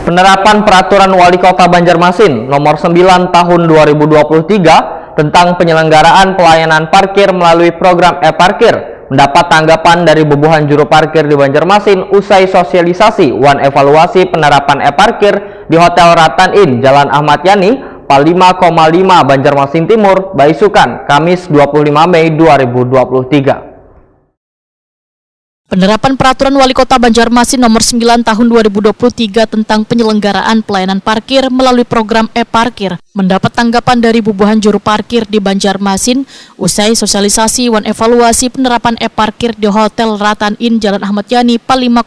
Penerapan Peraturan Wali Kota Banjarmasin Nomor 9 Tahun 2023 tentang penyelenggaraan pelayanan parkir melalui program e-parkir mendapat tanggapan dari bubuhan juru parkir di Banjarmasin usai sosialisasi wan evaluasi penerapan e-parkir di Hotel Ratan Inn, Jalan Ahmad Yani, Pal 5,5 Banjarmasin Timur, Baisukan, Kamis 25 Mei 2023. Penerapan Peraturan Wali Kota Banjarmasin Nomor 9 Tahun 2023 tentang penyelenggaraan pelayanan parkir melalui program e-parkir mendapat tanggapan dari bubuhan juru parkir di Banjarmasin usai sosialisasi wan evaluasi penerapan e-parkir di Hotel Ratan Inn, Jalan Ahmad Yani, Pal 5,5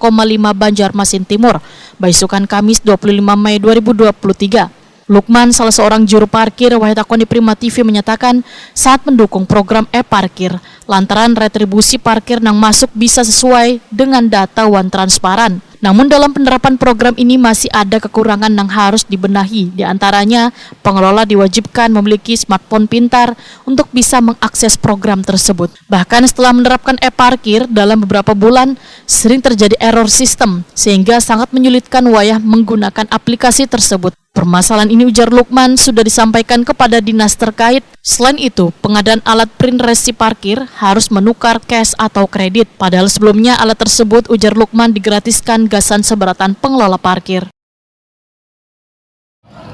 Banjarmasin Timur, Baisukan, Kamis 25 Mei 2023. Lukman, salah seorang juru parkir Wahid Akoni Prima TV, menyatakan saat mendukung program e-parkir lantaran retribusi parkir yang masuk bisa sesuai dengan data wan transparan. Namun dalam penerapan program ini masih ada kekurangan yang harus dibenahi. Di antaranya, pengelola diwajibkan memiliki smartphone pintar untuk bisa mengakses program tersebut. Bahkan setelah menerapkan e-parkir dalam beberapa bulan, sering terjadi error sistem sehingga sangat menyulitkan wayah menggunakan aplikasi tersebut. Permasalahan ini, ujar Lukman, sudah disampaikan kepada dinas terkait. Selain itu, pengadaan alat print resi parkir harus menukar cash atau kredit. Padahal sebelumnya alat tersebut, ujar Lukman, digratiskan gasan seberatan pengelola parkir.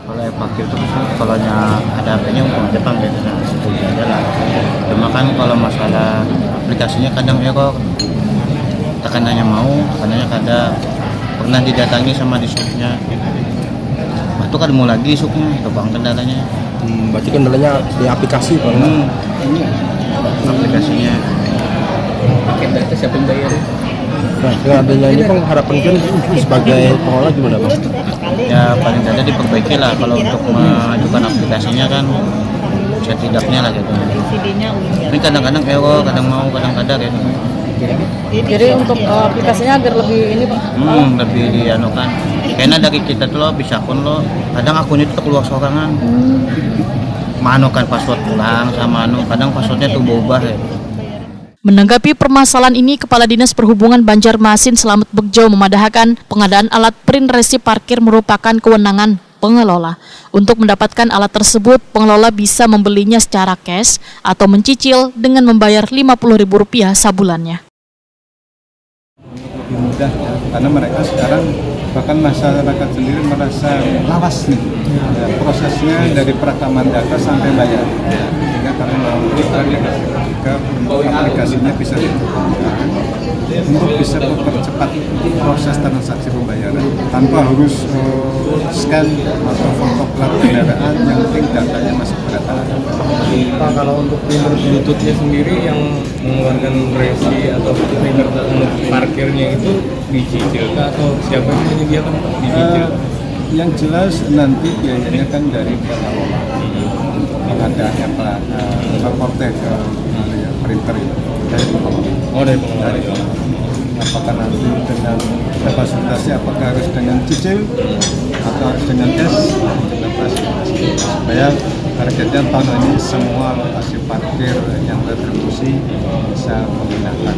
Kalau e-parkir itu kalau ada HP-nya untuk Jepang biasanya itu aja lah. Cuma kan kalau masalah aplikasinya kadang error. Tekanannya mau, tekanannya kada pernah didatangi sama di shopnya. Itu kan mau lagi isuknya, bang kendalanya. Berarti kendalanya di aplikasi bang? Aplikasinya. Pakai data siapa yang bayar? Nah, dengan adanya ini bang, harapan kan sebagai pengelola gimana bang? Ya paling tidak diperbaiki lah kalau untuk mengajukan aplikasinya kan setidaknya lah gitu. Ini kadang-kadang error, kadang mau, kadang kada gitu. Jadi untuk aplikasinya agar lebih ini bang? Lebih dianukan. Karena dari kita tuh lo bisa akun lo, kadang akun itu keluar sorangan. Manukan password pulang sama kadang passwordnya tuh berubah ya. Menanggapi permasalahan ini, Kepala Dinas Perhubungan Banjarmasin Slamet Begjo memadahkan pengadaan alat print resi parkir merupakan kewenangan pengelola. Untuk mendapatkan alat tersebut, pengelola bisa membelinya secara cash atau mencicil dengan membayar Rp50.000 sabulannya. Lebih mudah ya, karena mereka sekarang bahkan masyarakat sendiri merasa lawas nih ya, prosesnya dari perekaman data sampai bayar sehingga kami mau jika aplikasinya bisa diterapkan untuk bisa mempercepat proses transaksi pembayaran tanpa harus scan atau foto plat kendaraan, yang penting datanya masih berdata. Pak, kalau untuk printer Bluetooth-nya sendiri yang mengeluarkan resi atau printer untuk parkirnya itu dicicil atau siapa yang menyediakan dicicil? Yang jelas nanti biayanya kan dari pengelola pengadaannya porter printer itu dari pengelola. Oh, dari pengelola. Apakah nanti dengan fasilitasi, apakah harus dengan cicil atau harus dengan cash, dengan fasilitasi supaya targetnya tahun ini semua lokasi parkir yang retribusi bisa menggunakan.